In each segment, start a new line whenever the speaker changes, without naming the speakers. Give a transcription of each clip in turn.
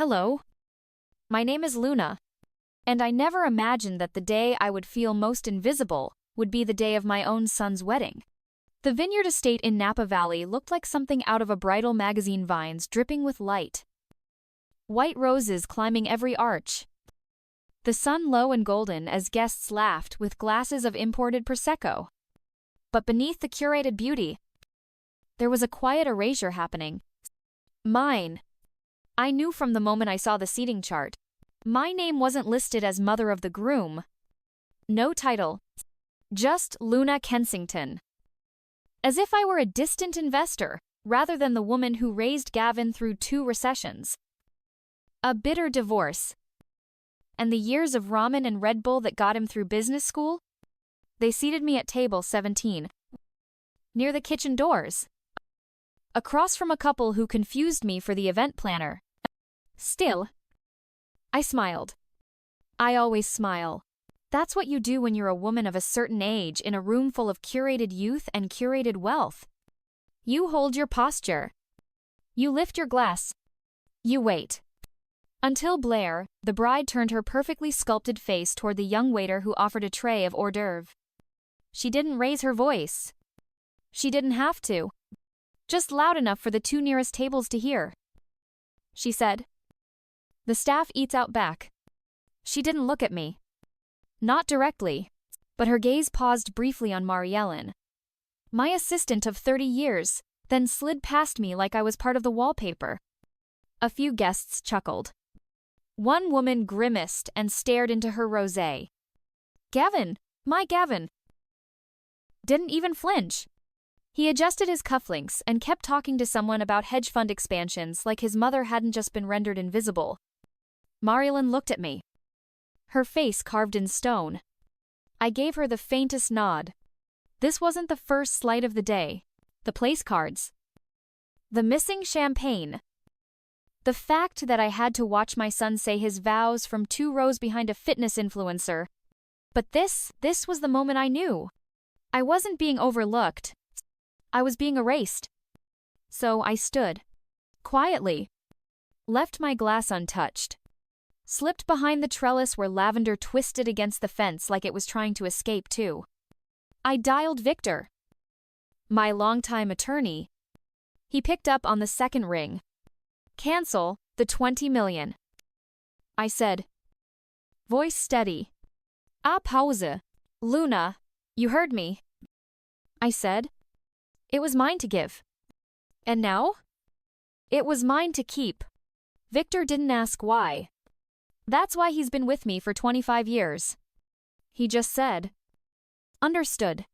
Hello, my name is Luna, and I never imagined that the day I would feel most invisible would be the day of my own son's wedding. The vineyard estate in Napa Valley looked like something out of a bridal magazine, vines dripping with light. White roses climbing every arch. The sun low and golden as guests laughed with glasses of imported Prosecco. But beneath the curated beauty, there was a quiet erasure happening. Mine. I knew from the moment I saw the seating chart. My name wasn't listed as mother of the groom. No title. Just Luna Kensington. As if I were a distant investor, rather than the woman who raised Gavin through 2 recessions. A bitter divorce. And the years of ramen and Red Bull that got him through business school? They seated me at table 17. Near the kitchen doors. Across from a couple who confused me for the event planner. Still, I smiled. I always smile. That's what you do when you're a woman of a certain age in a room full of curated youth and curated wealth. You hold your posture. You lift your glass. You wait. Until Blair, the bride, turned her perfectly sculpted face toward the young waiter who offered a tray of hors d'oeuvre. She didn't raise her voice. She didn't have to. Just loud enough for the 2 nearest tables to hear. She said, "The staff eats out back." She didn't look at me. Not directly, but her gaze paused briefly on Mariellen, my assistant of 30 years, then slid past me like I was part of the wallpaper. A few guests chuckled. One woman grimaced and stared into her rosé. Gavin, my Gavin, didn't even flinch. He adjusted his cufflinks and kept talking to someone about hedge fund expansions like his mother hadn't just been rendered invisible. Mariellen looked at me. Her face carved in stone. I gave her the faintest nod. This wasn't the first slight of the day. The place cards. The missing champagne. The fact that I had to watch my son say his vows from 2 rows behind a fitness influencer. But this was the moment I knew. I wasn't being overlooked. I was being erased. So I stood. Quietly. Left my glass untouched. Slipped behind the trellis where lavender twisted against the fence like it was trying to escape too. I dialed Victor, my longtime attorney. He picked up on the second ring. Cancel the 20 million. I said. Voice steady. Pause. Luna, you heard me. I said. It was mine to give. And now? It was mine to keep. Victor didn't ask why. That's why he's been with me for 25 years. He just said. Understood.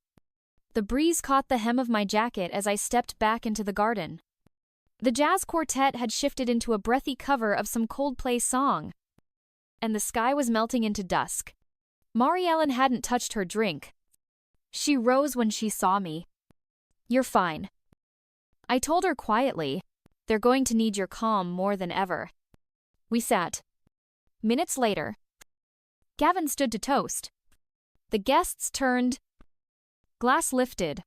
The breeze caught the hem of my jacket as I stepped back into the garden. The jazz quartet had shifted into a breathy cover of some Coldplay song. And the sky was melting into dusk. Mariellen hadn't touched her drink. She rose when she saw me. You're fine. I told her quietly. They're going to need your calm more than ever. We sat. Minutes later, Gavin stood to toast. The guests turned. Glass lifted.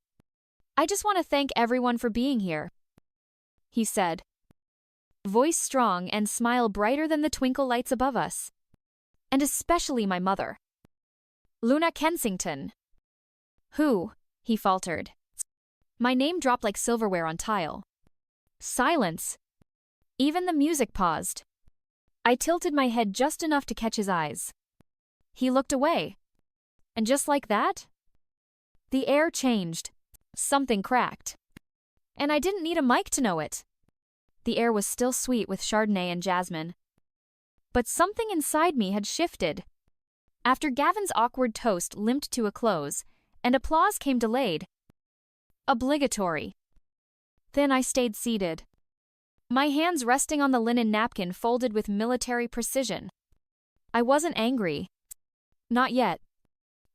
I just want to thank everyone for being here, he said. Voice strong and smile brighter than the twinkle lights above us. And especially my mother. Luna Kensington. Who? He faltered. My name dropped like silverware on tile. Silence. Even the music paused. I tilted my head just enough to catch his eyes. He looked away. And just like that, the air changed. Something cracked. And I didn't need a mic to know it. The air was still sweet with Chardonnay and jasmine. But something inside me had shifted. After Gavin's awkward toast limped to a close, and applause came delayed. Obligatory. Then I stayed seated. My hands resting on the linen napkin folded with military precision. I wasn't angry. Not yet.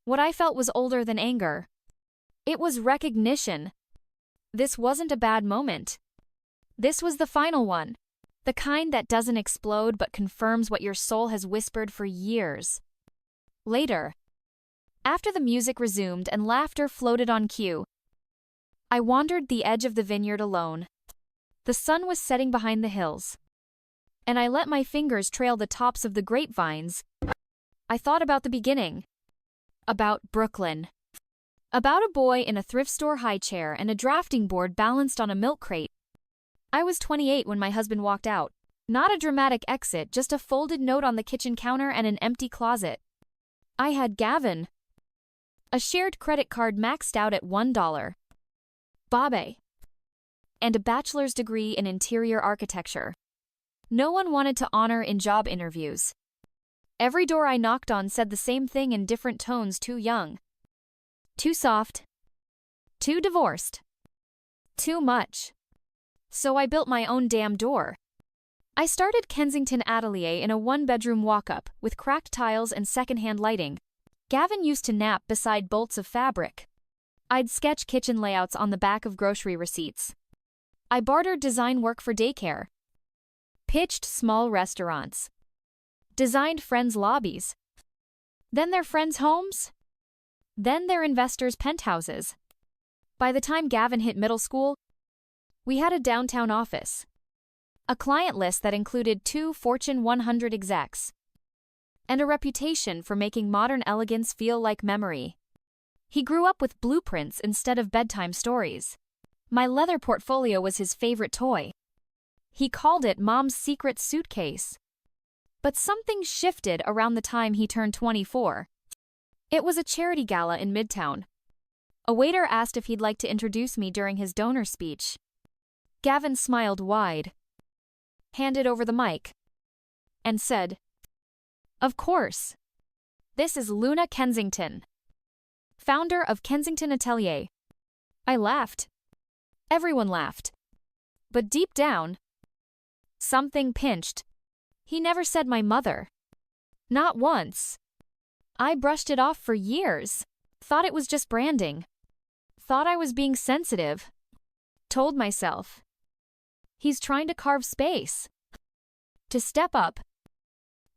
What I felt was older than anger. It was recognition. This wasn't a bad moment. This was the final one. The kind that doesn't explode but confirms what your soul has whispered for years. Later, after the music resumed and laughter floated on cue, I wandered the edge of the vineyard alone. The sun was setting behind the hills. and I let my fingers trail the tops of the grapevines. I thought about the beginning. About Brooklyn. About a boy in a thrift store high chair and a drafting board balanced on a milk crate. I was 28 when my husband walked out. Not a dramatic exit, just a folded note on the kitchen counter and an empty closet. I had Gavin. A shared credit card maxed out at $1. Babe. And a bachelor's degree in interior architecture. No one wanted to honor in job interviews. Every door I knocked on said the same thing in different tones: too young, too soft, too divorced, too much. So I built my own damn door. I started Kensington Atelier in a one-bedroom walk-up with cracked tiles and second-hand lighting. Gavin used to nap beside bolts of fabric. I'd sketch kitchen layouts on the back of grocery receipts. I bartered design work for daycare. Pitched small restaurants. Designed friends' lobbies. Then their friends' homes. Then their investors' penthouses. By the time Gavin hit middle school, we had a downtown office. A client list that included 2 Fortune 100 execs. And a reputation for making modern elegance feel like memory. He grew up with blueprints instead of bedtime stories. My leather portfolio was his favorite toy. He called it Mom's secret suitcase. But something shifted around the time he turned 24. It was a charity gala in Midtown. A waiter asked if he'd like to introduce me during his donor speech. Gavin smiled wide, handed over the mic, and said, "Of course. This is Luna Kensington, founder of Kensington Atelier." I laughed. Everyone laughed. But deep down, something pinched. He never said my mother. Not once. I brushed it off for years. Thought it was just branding. Thought I was being sensitive. Told myself, he's trying to carve space. To step up.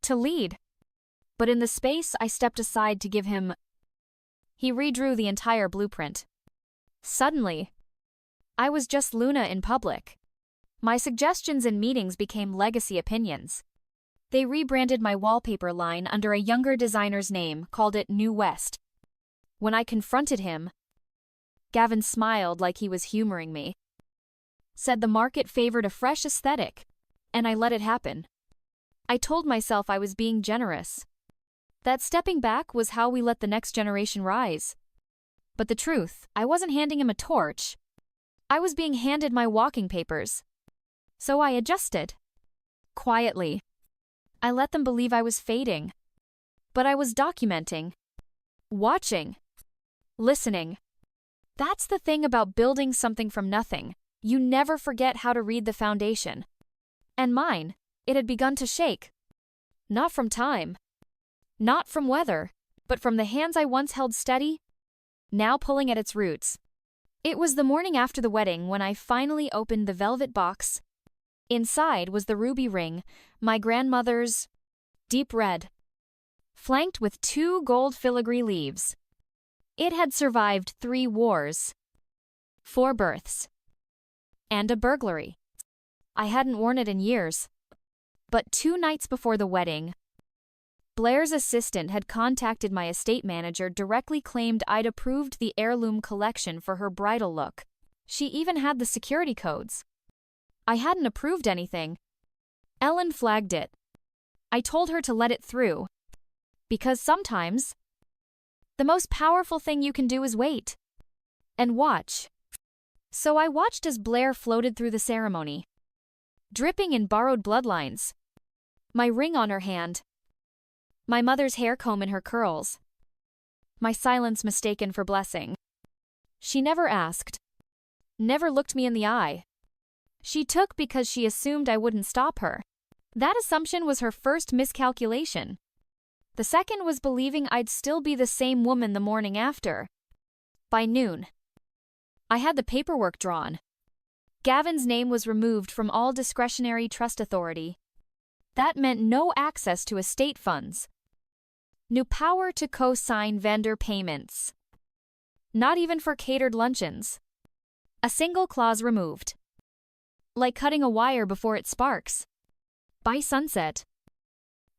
To lead. But in the space I stepped aside to give him, he redrew the entire blueprint. Suddenly, I was just Luna in public. My suggestions in meetings became legacy opinions. They rebranded my wallpaper line under a younger designer's name, called it New West. When I confronted him, Gavin smiled like he was humoring me. Said the market favored a fresh aesthetic, and I let it happen. I told myself I was being generous. That stepping back was how we let the next generation rise. But the truth, I wasn't handing him a torch. I was being handed my walking papers. So I adjusted. Quietly. I let them believe I was fading. But I was documenting. Watching. Listening. That's the thing about building something from nothing. You never forget how to read the foundation. And mine, it had begun to shake. Not from time. Not from weather. But from the hands I once held steady, now pulling at its roots. It was the morning after the wedding when I finally opened the velvet box. Inside was the ruby ring, my grandmother's, deep red, flanked with 2 gold filigree leaves. It had survived 3 wars, 4 births, and a burglary. I hadn't worn it in years. But 2 nights before the wedding, Blair's assistant had contacted my estate manager, directly claimed I'd approved the heirloom collection for her bridal look. She even had the security codes. I hadn't approved anything. Ellen flagged it. I told her to let it through. Because sometimes, the most powerful thing you can do is wait. And watch. So I watched as Blair floated through the ceremony. Dripping in borrowed bloodlines. My ring on her hand. My mother's hair comb in her curls. My silence mistaken for blessing. She never asked. Never looked me in the eye. She took because she assumed I wouldn't stop her. That assumption was her first miscalculation. The second was believing I'd still be the same woman the morning after. By noon, I had the paperwork drawn. Gavin's name was removed from all discretionary trust authority. That meant no access to estate funds. No power to co-sign vendor payments. Not even for catered luncheons. A single clause removed. Like cutting a wire before it sparks. By sunset,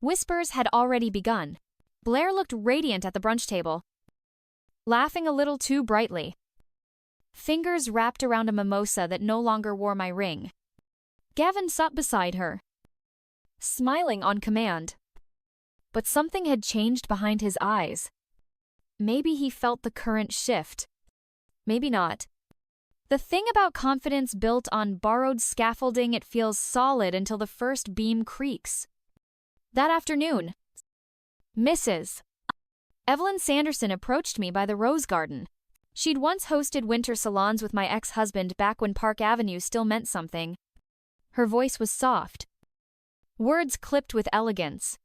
whispers had already begun. Blair looked radiant at the brunch table, laughing a little too brightly. Fingers wrapped around a mimosa that no longer wore my ring. Gavin sat beside her, smiling on command. But something had changed behind his eyes. Maybe he felt the current shift. Maybe not. The thing about confidence built on borrowed scaffolding, it feels solid until the first beam creaks. That afternoon, Mrs. Evelyn Sanderson approached me by the Rose Garden. She'd once hosted winter salons with my ex-husband back when Park Avenue still meant something. Her voice was soft, words clipped with elegance.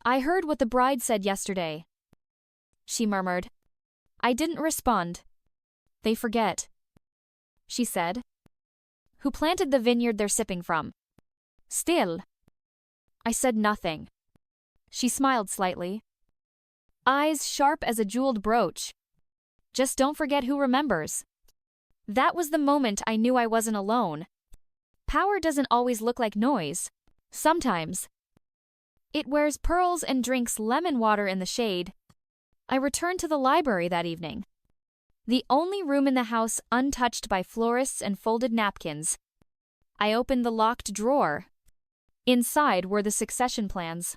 "I heard what the bride said yesterday," she murmured. I didn't respond. "They forget," she said. "Who planted the vineyard they're sipping from?" "Still." I said nothing. She smiled slightly, eyes sharp as a jeweled brooch. "Just don't forget who remembers." That was the moment I knew I wasn't alone. Power doesn't always look like noise. Sometimes it wears pearls and drinks lemon water in the shade. I returned to the library that evening, the only room in the house untouched by florists and folded napkins. I opened the locked drawer. Inside were the succession plans,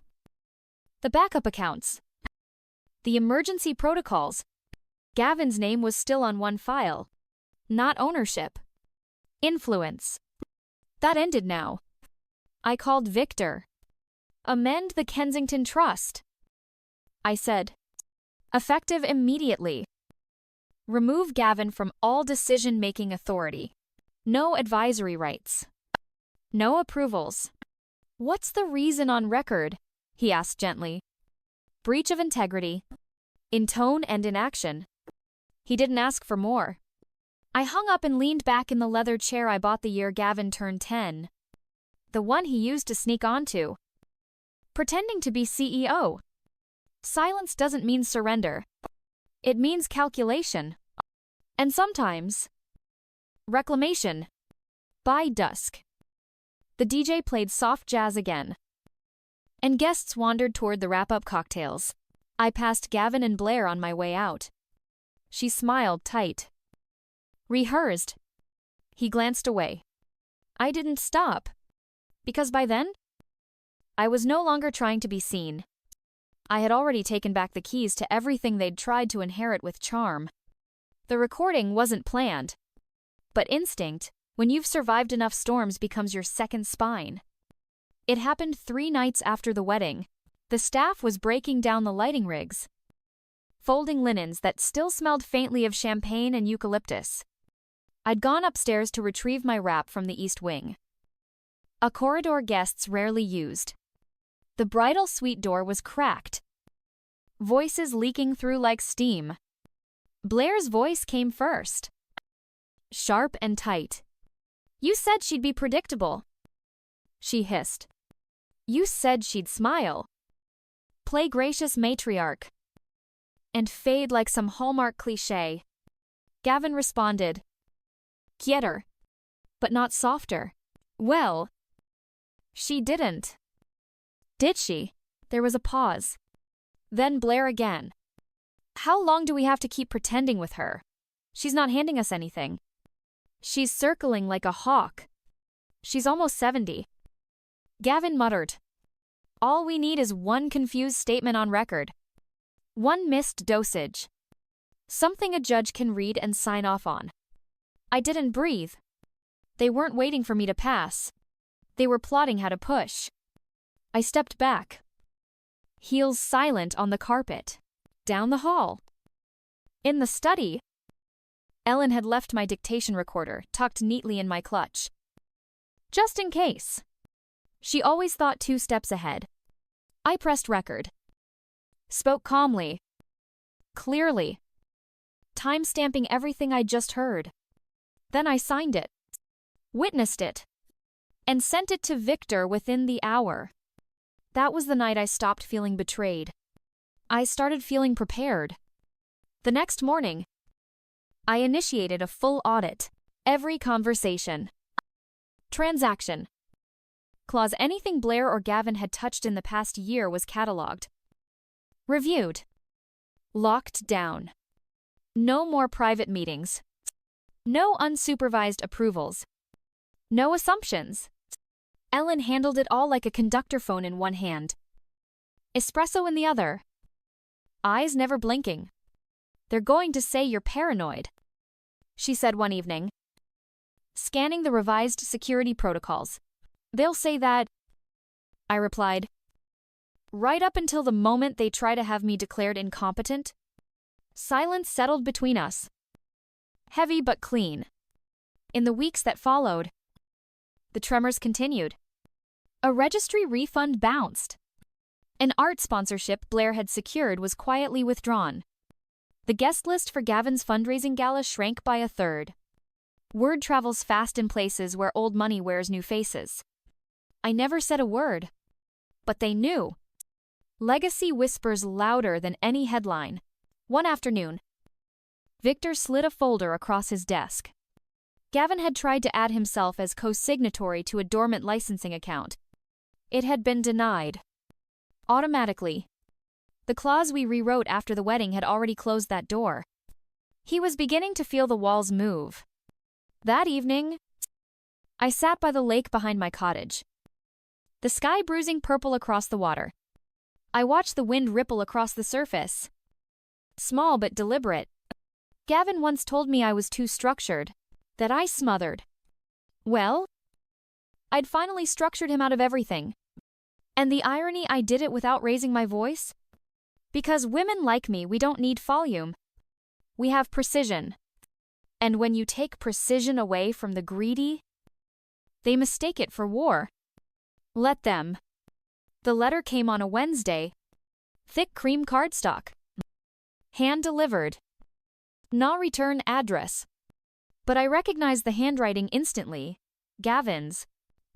the backup accounts, the emergency protocols. Gavin's name was still on one file. Not ownership. Influence. That ended now. I called Victor. "Amend the Kensington Trust," I said. "Effective immediately. Remove Gavin from all decision-making authority. No advisory rights. No approvals." "What's the reason on record?" he asked gently. "Breach of integrity. In tone and in action." He didn't ask for more. I hung up and leaned back in the leather chair I bought the year Gavin turned 10. The one he used to sneak onto, pretending to be CEO. Silence doesn't mean surrender. It means calculation. And sometimes, reclamation. By dusk, the DJ played soft jazz again, and guests wandered toward the wrap-up cocktails. I passed Gavin and Blair on my way out. She smiled tight. "Rehearsed." He glanced away. I didn't stop, because by then, I was no longer trying to be seen. I had already taken back the keys to everything they'd tried to inherit with charm. The recording wasn't planned, but instinct, when you've survived enough storms, becomes your second spine. It happened 3 nights after the wedding. The staff was breaking down the lighting rigs, folding linens that still smelled faintly of champagne and eucalyptus. I'd gone upstairs to retrieve my wrap from the East Wing, a corridor guests rarely used. The bridal suite door was cracked, voices leaking through like steam. Blair's voice came first, sharp and tight. "You said she'd be predictable," she hissed. "You said she'd smile, play gracious matriarch, and fade like some Hallmark cliché." Gavin responded, quieter, but not softer. "Well, she didn't." "Did she?" There was a pause. Then Blair again. "How long do we have to keep pretending with her? She's not handing us anything. She's circling like a hawk. She's almost 70. Gavin muttered. "All we need is one confused statement on record. One missed dosage. Something a judge can read and sign off on." I didn't breathe. They weren't waiting for me to pass. They were plotting how to push. I stepped back, heels silent on the carpet, down the hall. In the study, Ellen had left my dictation recorder tucked neatly in my clutch. Just in case. She always thought 2 steps ahead. I pressed record. Spoke calmly, clearly, time-stamping everything I'd just heard. Then I signed it, witnessed it, and sent it to Victor within the hour. That was the night I stopped feeling betrayed. I started feeling prepared. The next morning, I initiated a full audit. Every conversation, transaction, Clause anything Blair or Gavin had touched in the past year was catalogued. Reviewed. Locked down. No more private meetings. No unsupervised approvals. No assumptions. Ellen handled it all like a conductor phone in one hand. Espresso in the other. Eyes never blinking. They're going to say you're paranoid, she said one evening, scanning the revised security protocols. They'll say that, I replied. Right up until the moment they try to have me declared incompetent. Silence settled between us. Heavy but clean. In the weeks that followed, the tremors continued. A registry refund bounced. An art sponsorship Blair had secured was quietly withdrawn. The guest list for Gavin's fundraising gala shrank by a third. Word travels fast in places where old money wears new faces. I never said a word. But they knew. Legacy whispers louder than any headline. One afternoon, Victor slid a folder across his desk. Gavin had tried to add himself as co-signatory to a dormant licensing account. It had been denied. Automatically. The clause we rewrote after the wedding had already closed that door. He was beginning to feel the walls move. That evening, I sat by the lake behind my cottage. The sky bruising purple across the water. I watched the wind ripple across the surface. Small but deliberate. Gavin once told me I was too structured, that I smothered. Well, I'd finally structured him out of everything. And the irony, I did it without raising my voice? Because women like me, we don't need volume. We have precision. And when you take precision away from the greedy, they mistake it for war. Let them. The letter came on a Wednesday. Thick cream cardstock. Hand-delivered. No return address. But I recognized the handwriting instantly. Gavin's.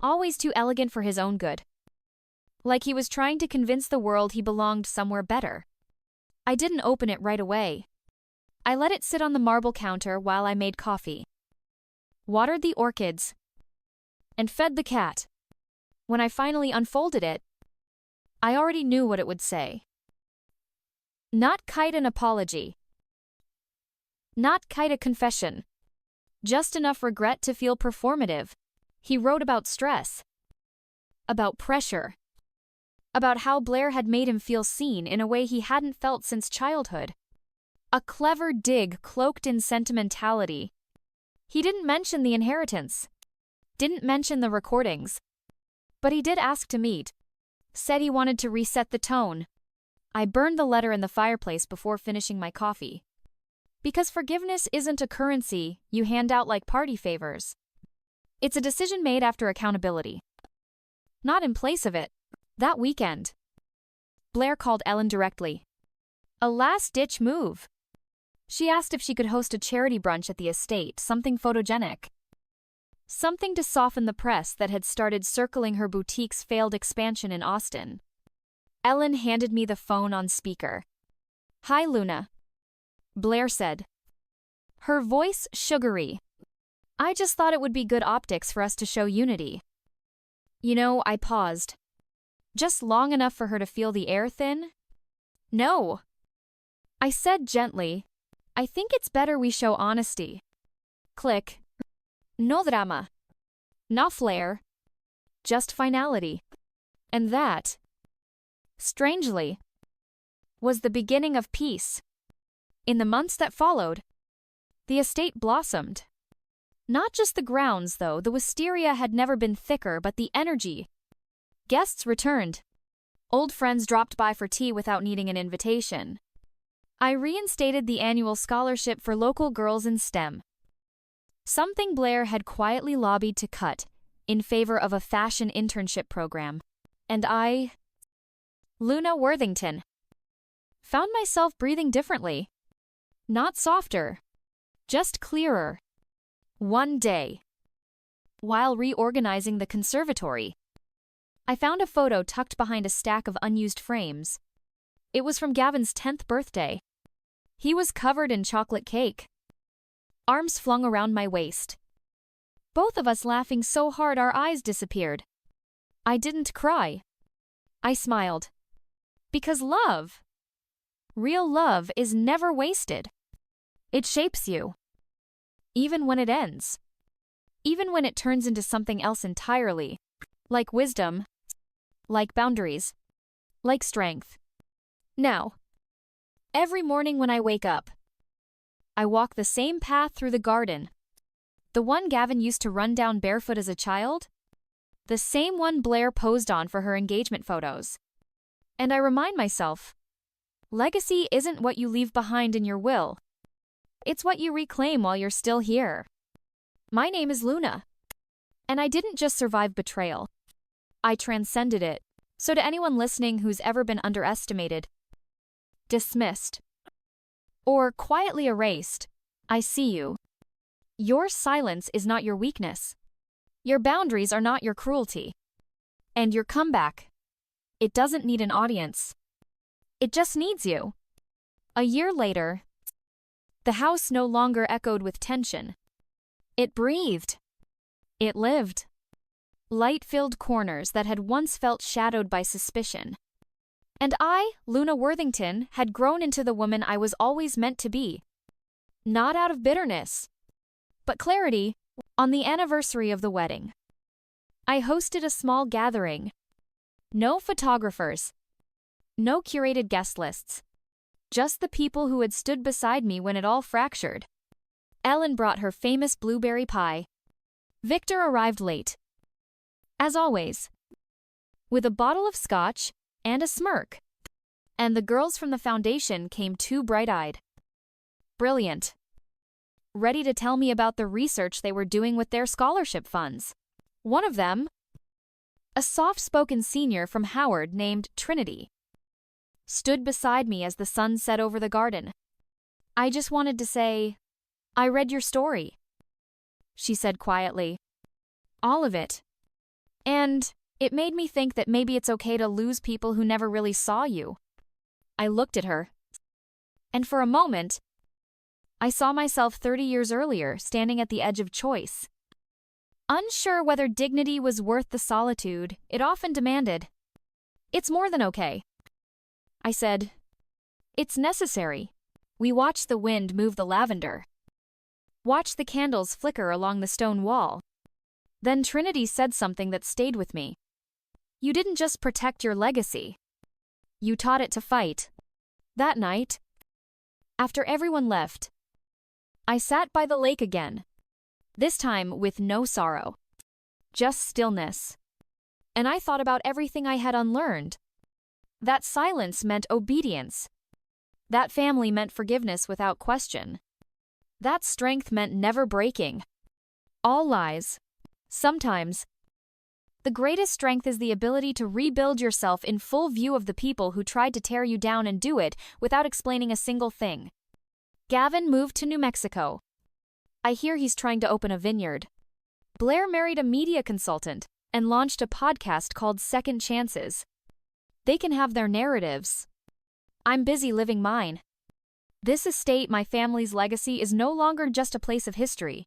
Always too elegant for his own good. Like he was trying to convince the world he belonged somewhere better. I didn't open it right away. I let it sit on the marble counter while I made coffee. Watered the orchids. And fed the cat. When I finally unfolded it, I already knew what it would say. Not quite an apology. Not quite a confession. Just enough regret to feel performative. He wrote about stress. About pressure. About how Blair had made him feel seen in a way he hadn't felt since childhood. A clever dig cloaked in sentimentality. He didn't mention the inheritance. Didn't mention the recordings. But he did ask to meet. Said he wanted to reset the tone. I burned the letter in the fireplace before finishing my coffee. Because forgiveness isn't a currency you hand out like party favors. It's a decision made after accountability. Not in place of it. That weekend, Blair called Ellen directly. A last-ditch move. She asked if she could host a charity brunch at the estate, something photogenic. Something to soften the press that had started circling her boutique's failed expansion in Austin. Ellen handed me the phone on speaker. Hi, Luna. Blair said. Her voice sugary. I just thought it would be good optics for us to show unity. You know, I paused. Just long enough for her to feel the air thin? No. I said gently, I think it's better we show honesty. Click. No drama. No flair. Just finality. And that, strangely, was the beginning of peace. In the months that followed, the estate blossomed. Not just the grounds, though. The wisteria had never been thicker, but the energy. Guests returned. Old friends dropped by for tea without needing an invitation. I reinstated the annual scholarship for local girls in STEM. Something Blair had quietly lobbied to cut in favor of a fashion internship program. And I, Luna Worthington, found myself breathing differently. Not softer, just clearer. One day, while reorganizing the conservatory, I found a photo tucked behind a stack of unused frames. It was from Gavin's 10th birthday. He was covered in chocolate cake. Arms flung around my waist. Both of us laughing so hard our eyes disappeared. I didn't cry. I smiled. Because real love is never wasted. It shapes you. Even when it ends. Even when it turns into something else entirely. Like wisdom. Like boundaries. Like strength. Now, every morning when I wake up, I walk the same path through the garden. The one Gavin used to run down barefoot as a child. The same one Blair posed on for her engagement photos. And I remind myself, legacy isn't what you leave behind in your will. It's what you reclaim while you're still here. My name is Luna. And I didn't just survive betrayal. I transcended it. So to anyone listening who's ever been underestimated, dismissed, or quietly erased, I see you. Your silence is not your weakness. Your boundaries are not your cruelty. And your comeback, it doesn't need an audience. It just needs you. A year later, the house no longer echoed with tension. It breathed. It lived. Light-filled corners that had once felt shadowed by suspicion. And I, Luna Worthington, had grown into the woman I was always meant to be. Not out of bitterness, but clarity. On the anniversary of the wedding, I hosted a small gathering. No photographers. No curated guest lists. Just the people who had stood beside me when it all fractured. Ellen brought her famous blueberry pie. Victor arrived late. As always. With a bottle of scotch and a smirk. And the girls from the foundation came too bright-eyed. Brilliant. Ready to tell me about the research they were doing with their scholarship funds. One of them, a soft-spoken senior from Howard named Trinity, stood beside me as the sun set over the garden. I just wanted to say, I read your story, she said quietly. All of it. And it made me think that maybe it's okay to lose people who never really saw you. I looked at her. And for a moment, I saw myself 30 years earlier, standing at the edge of choice. Unsure whether dignity was worth the solitude it often demanded. It's more than okay. I said, it's necessary. We watched the wind move the lavender. Watched the candles flicker along the stone wall. Then Trinity said something that stayed with me. You didn't just protect your legacy. You taught it to fight. That night, after everyone left, I sat by the lake again. This time with no sorrow. Just stillness. And I thought about everything I had unlearned. That silence meant obedience. That family meant forgiveness without question. That strength meant never breaking. All lies. Sometimes. The greatest strength is the ability to rebuild yourself in full view of the people who tried to tear you down and do it without explaining a single thing. Gavin moved to New Mexico. I hear he's trying to open a vineyard. Blair married a media consultant and launched a podcast called Second Chances. They can have their narratives. I'm busy living mine. This estate, my family's legacy, is no longer just a place of history.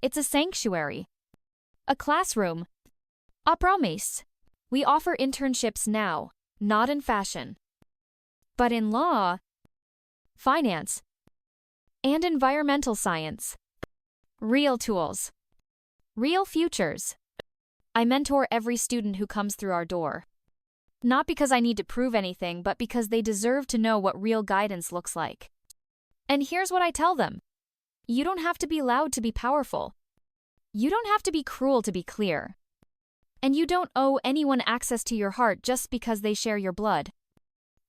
It's a sanctuary. A classroom. A promise. We offer internships now, not in fashion, but in law, finance, and environmental science. Real tools. Real futures. I mentor every student who comes through our door. Not because I need to prove anything, but because they deserve to know what real guidance looks like. And here's what I tell them. You don't have to be loud to be powerful. You don't have to be cruel to be clear. And you don't owe anyone access to your heart just because they share your blood.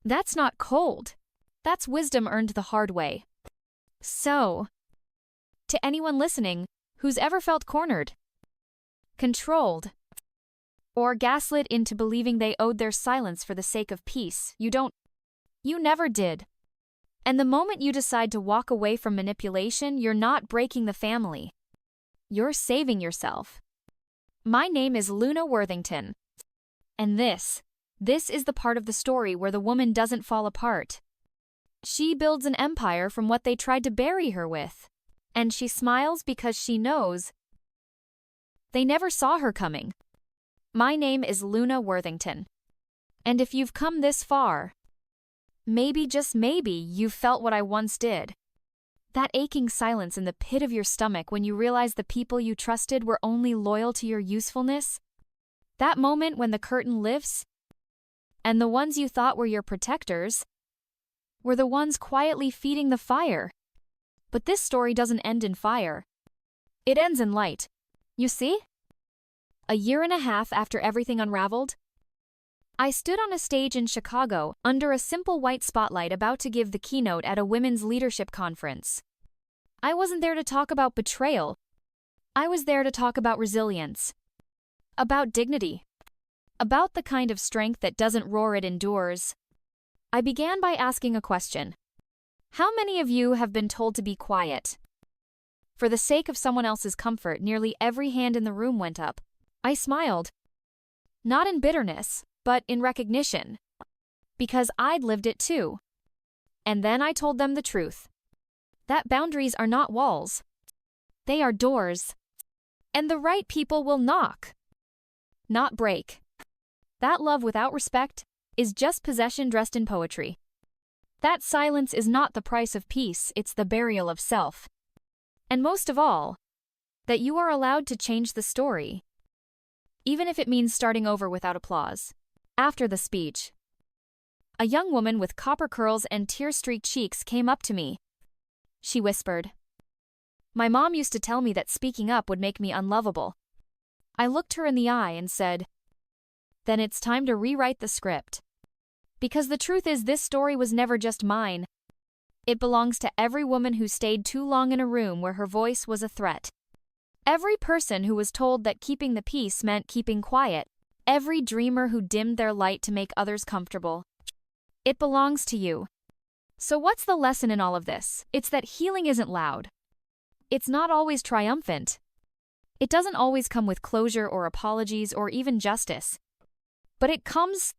That's not cold. That's wisdom earned the hard way. So, to anyone listening who's ever felt cornered, controlled, or gaslit into believing they owed their silence for the sake of peace, you never did. And the moment you decide to walk away from manipulation, you're not breaking the family. You're saving yourself. My name is Luna Worthington. And this is the part of the story where the woman doesn't fall apart. She builds an empire from what they tried to bury her with. And she smiles because she knows they never saw her coming. My name is Luna Worthington. And if you've come this far, maybe, just maybe, you've felt what I once did. That aching silence in the pit of your stomach when you realize the people you trusted were only loyal to your usefulness. That moment when the curtain lifts, and the ones you thought were your protectors were the ones quietly feeding the fire. But this story doesn't end in fire. It ends in light. You see? A year and a half after everything unraveled, I stood on a stage in Chicago under a simple white spotlight about to give the keynote at a women's leadership conference. I wasn't there to talk about betrayal. I was there to talk about resilience, about dignity, about the kind of strength that doesn't roar, it endures. I began by asking a question. How many of you have been told to be quiet? For the sake of someone else's comfort, nearly every hand in the room went up. I smiled. Not in bitterness, but in recognition. Because I'd lived it too. And then I told them the truth. That boundaries are not walls. They are doors. And the right people will knock, not break. That love without respect is just possession dressed in poetry. That silence is not the price of peace, it's the burial of self. And most of all, that you are allowed to change the story, even if it means starting over without applause. After the speech, a young woman with copper curls and tear-streaked cheeks came up to me. She whispered, "My mom used to tell me that speaking up would make me unlovable." I looked her in the eye and said, "Then it's time to rewrite the script. Because the truth is, this story was never just mine. It belongs to every woman who stayed too long in a room where her voice was a threat. Every person who was told that keeping the peace meant keeping quiet. Every dreamer who dimmed their light to make others comfortable. It belongs to you." So what's the lesson in all of this? It's that healing isn't loud. It's not always triumphant. It doesn't always come with closure or apologies or even justice. But it comes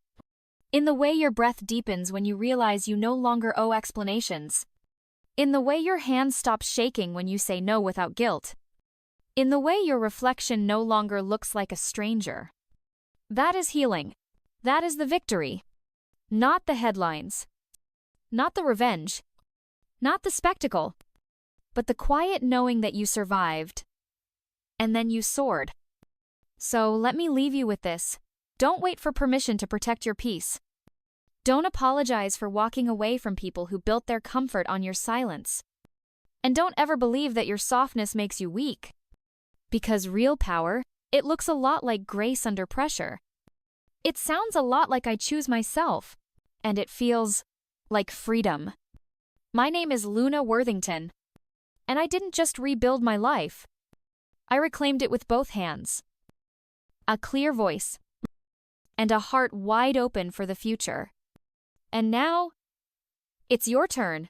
in the way your breath deepens when you realize you no longer owe explanations. In the way your hands stop shaking when you say no without guilt. In the way your reflection no longer looks like a stranger. That is healing. That is the victory. Not the headlines. Not the revenge. Not the spectacle. But the quiet knowing that you survived. And then you soared. So let me leave you with this. Don't wait for permission to protect your peace. Don't apologize for walking away from people who built their comfort on your silence. And don't ever believe that your softness makes you weak. Because real power, it looks a lot like grace under pressure. It sounds a lot like I choose myself. And it feels like freedom. My name is Luna Worthington. And I didn't just rebuild my life. I reclaimed it with both hands. A clear voice. And a heart wide open for the future. And now, it's your turn.